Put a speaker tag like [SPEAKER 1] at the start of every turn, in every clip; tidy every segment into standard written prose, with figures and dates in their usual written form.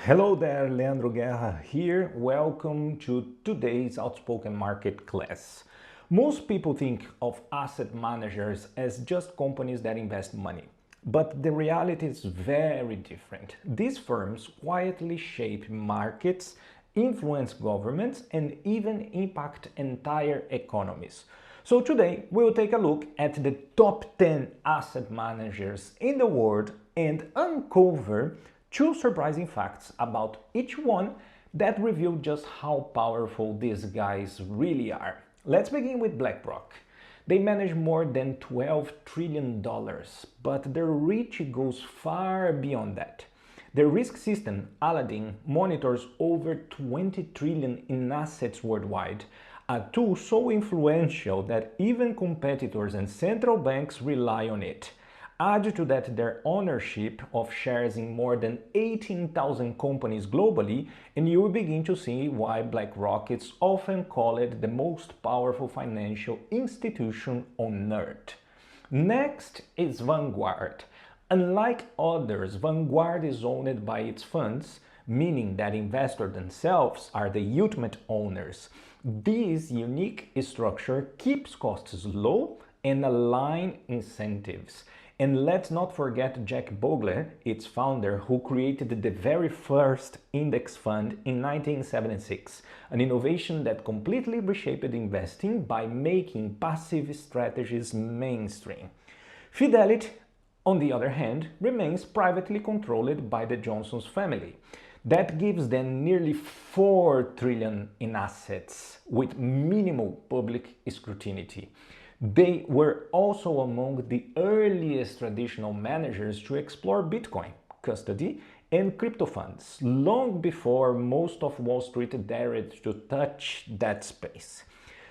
[SPEAKER 1] Hello there, Leandro Guerra here. Welcome to today's Outspoken Market class. Most people think of asset managers as just companies that invest money, but the reality is very different. These firms quietly shape markets, influence governments, and even impact entire economies. So today we'll take a look at the top 10 asset managers in the world and uncover two surprising facts about each one that reveal just how powerful these guys really are. Let's begin with BlackRock. They manage more than $12 trillion, but their reach goes far beyond that. Their risk system, Aladdin, monitors over 20 trillion in assets worldwide, a tool so influential that even competitors and central banks rely on it. Add to that their ownership of shares in more than 18,000 companies globally, and you will begin to see why BlackRock is often called the most powerful financial institution on earth. Next is Vanguard. Unlike others, Vanguard is owned by its funds, meaning that investors themselves are the ultimate owners. This unique structure keeps costs low and aligns incentives. And let's not forget Jack Bogle, its founder, who created the very first index fund in 1976, an innovation that completely reshaped investing by making passive strategies mainstream. Fidelity, on the other hand, remains privately controlled by the Johnson's family. That gives them nearly 4 trillion in assets with minimal public scrutiny. They were also among the earliest traditional managers to explore Bitcoin, custody, and crypto funds, long before most of Wall Street dared to touch that space.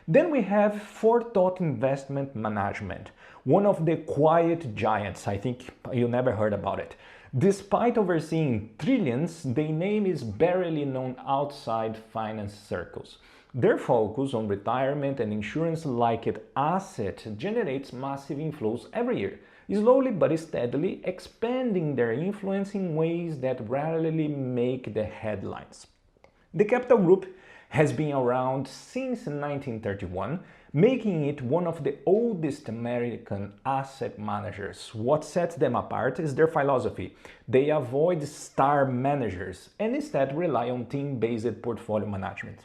[SPEAKER 1] Then we have Forethought Investment Management, one of the quiet giants. I think you never heard about it. Despite overseeing trillions, their name is barely known outside finance circles. Their focus on retirement and insurance-like assets generates massive inflows every year, slowly but steadily expanding their influence in ways that rarely make the headlines. The Capital Group has been around since 1931, making it one of the oldest American asset managers. What sets them apart is their philosophy. They avoid star managers and instead rely on team-based portfolio management.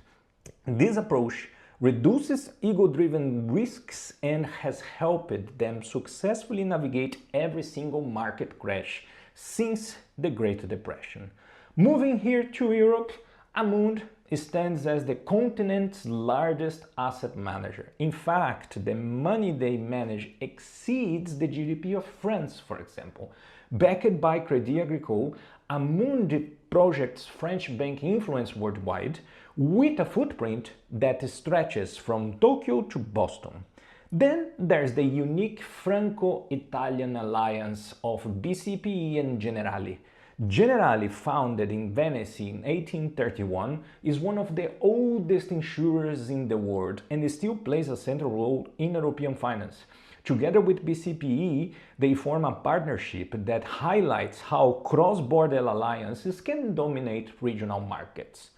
[SPEAKER 1] This approach reduces ego-driven risks and has helped them successfully navigate every single market crash since the Great Depression. Moving here to Europe, Amundi stands as the continent's largest asset manager. In fact, the money they manage exceeds the GDP of France, for example. Backed by Crédit Agricole, Amundi projects French banking influence worldwide with a footprint that stretches from Tokyo to Boston. Then there's the unique Franco-Italian alliance of BCPE and Generali. Generali, founded in Venice in 1831, is one of the oldest insurers in the world and still plays a central role in European finance. Together with BCPE, they form a partnership that highlights how cross-border alliances can dominate regional markets.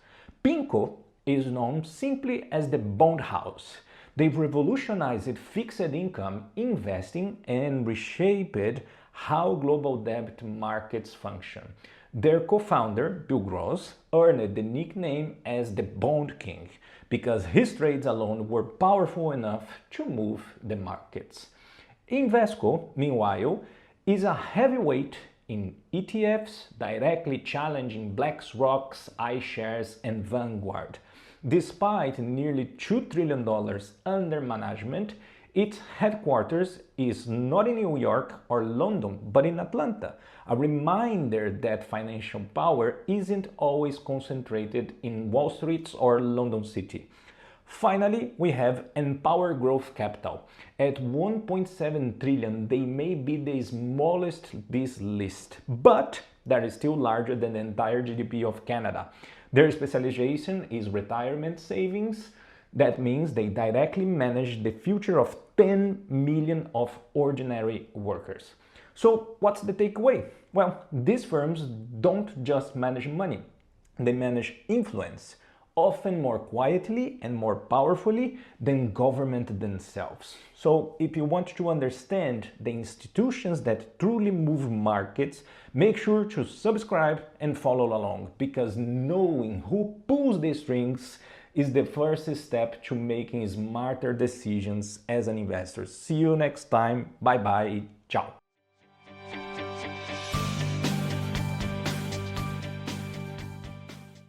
[SPEAKER 1] PIMCO is known simply as the bond house. They've revolutionized fixed income investing and reshaped how global debt markets function. Their co-founder, Bill Gross, earned the nickname as the Bond King because his trades alone were powerful enough to move the markets. Invesco, meanwhile, is a heavyweight in ETFs, directly challenging BlackRock's iShares and Vanguard. Despite nearly $2 trillion under management, its headquarters is not in New York or London, but in Atlanta, a reminder that financial power isn't always concentrated in Wall Street or London City. Finally, we have Empower Growth Capital. At 1.7 trillion, they may be the smallest this list, but that is still larger than the entire GDP of Canada. Their specialization is retirement savings. That means they directly manage the future of 10 million of ordinary workers. So what's the takeaway? Well, these firms don't just manage money. They manage influence, often more quietly and more powerfully than government themselves. So if you want to understand the institutions that truly move markets, make sure to subscribe and follow along, because knowing who pulls the strings is the first step to making smarter decisions as an investor. See you next time. Bye bye. Ciao.